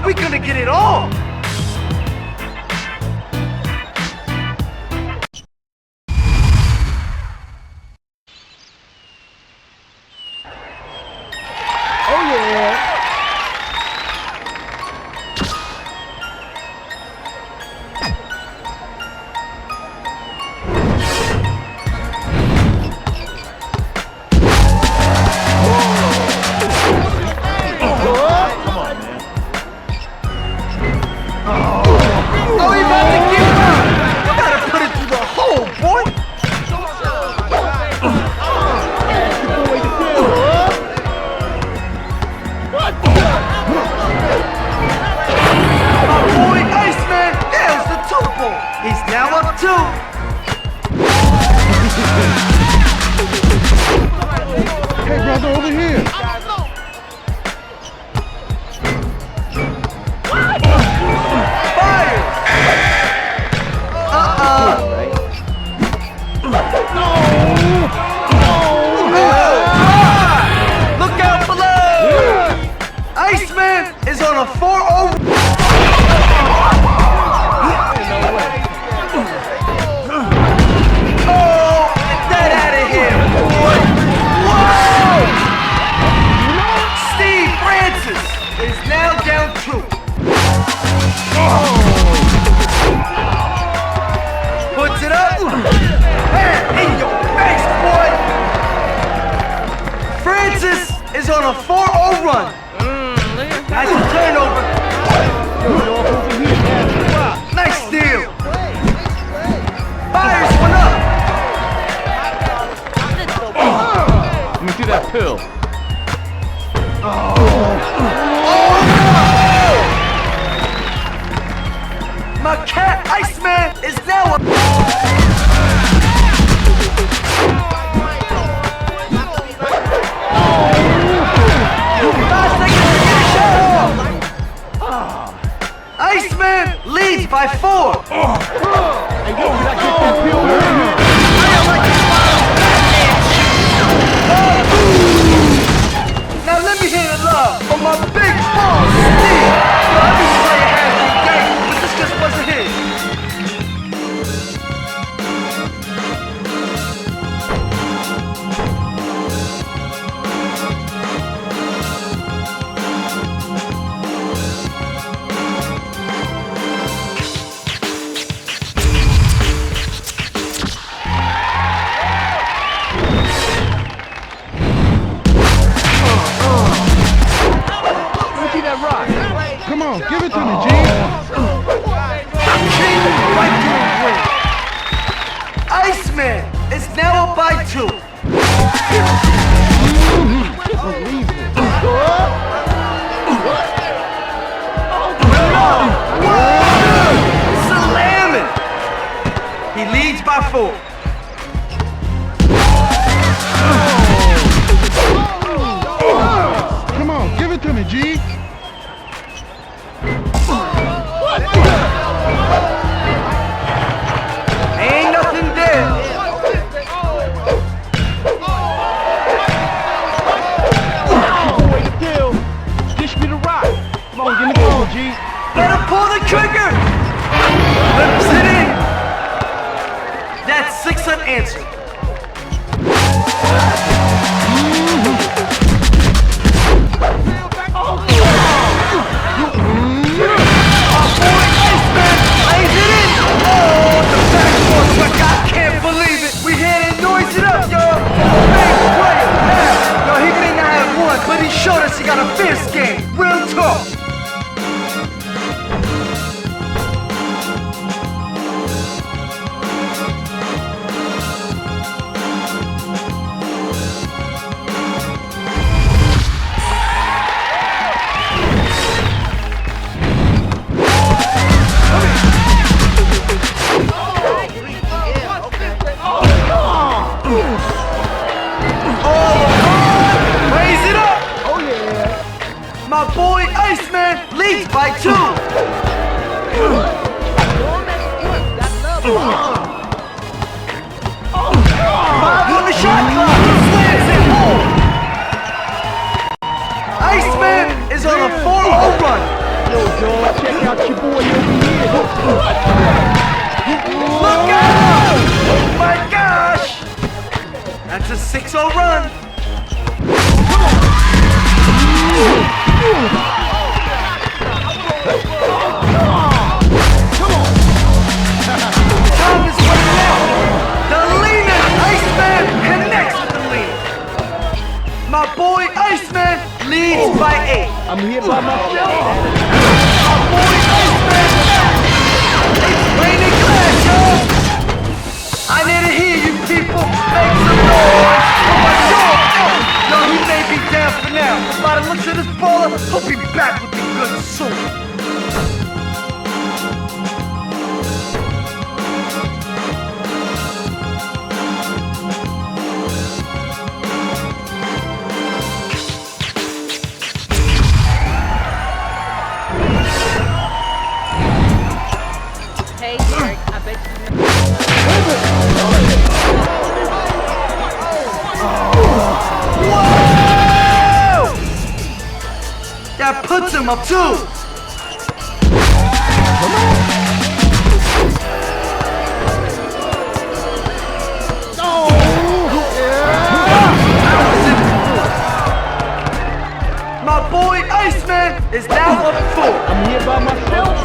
we're gonna get it on. Hey, brother, over here. Fire! Look out below! Iceman is on a 4-0. Puts it up. And in your face, boy. Francis is on a 4-0 run. Nice turnover. Nice steal. Fires one up. Let me see that pill. My cat, Iceman, is now a... 5 seconds to get a shot off. Iceman leads by 4. Now let me hear the love for my big boss, Steve. Every player has their game, but this just wasn't his. Come on, give it to me, G. Iceman is now up by 2. Slamming. He leads by 4. Come on, give it to me, G. Ain't nothing there. Dish me the rock. Come on, give me the ball, G. Let him pull the trigger. Let him sit in. That's 6 unanswered. But he showed us he got a fierce game. Real talk. My boy Iceman leads by 2. 5 on the shot clock. Slams it home. Iceman is on a 4-0 run. I'm here by myself. Our boy Iceman! It's raining glass, yo! I need to hear you people make some noise for my dog! Yo, he may be down for now. By the looks of this baller, he'll be back with the goods soon. Hey, Derek, I bet you. Whoa! That puts him up too! My boy Iceman is now up 4. I'm here by myself.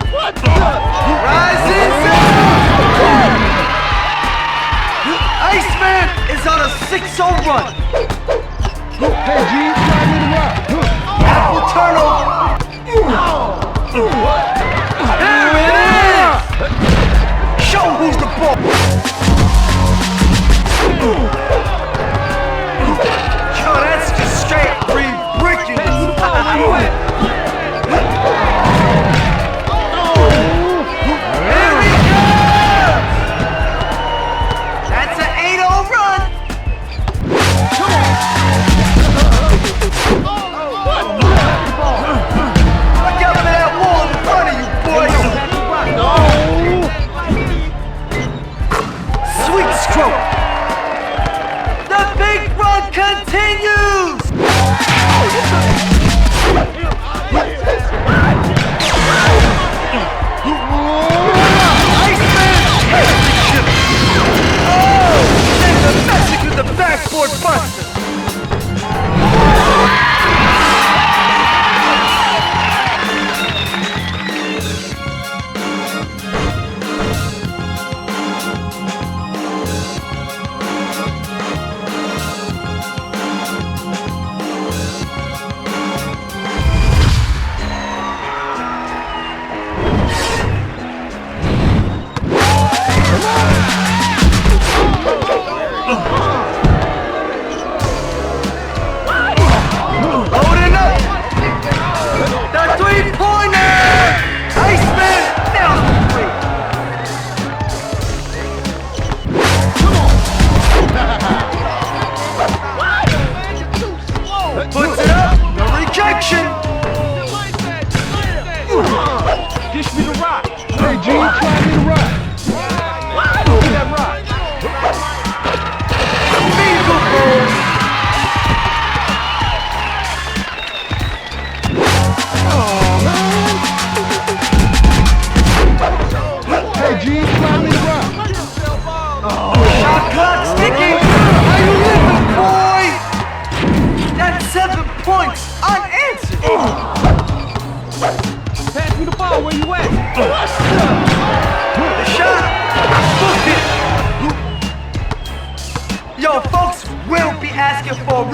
What the? Rising Iceman is on a 6-0 run. Hey, G, try me to rock. Apple turnover. Here it is. Show who's the ball. Yo, that's just straight re-bricking. Here he goes. That's an 8-0 run. Look out for that wall in front of you, boys. Sweet stroke. The big run continues. Iceman takes the chip. Oh, sends a message with the backboard buster. Loading up. The three-pointer. Iceman nails the three. Puts it up. No rejection. Dish me the rock. Hey, G, try me to rock. Give me that rock. Beagle balls. Hey, G, try me to rock. Shot clock ticking. How you living, boy? That's 7 points unanswered. Pass me the ball. Where you at? The shot. Booked it. Yo, folks will be asking for a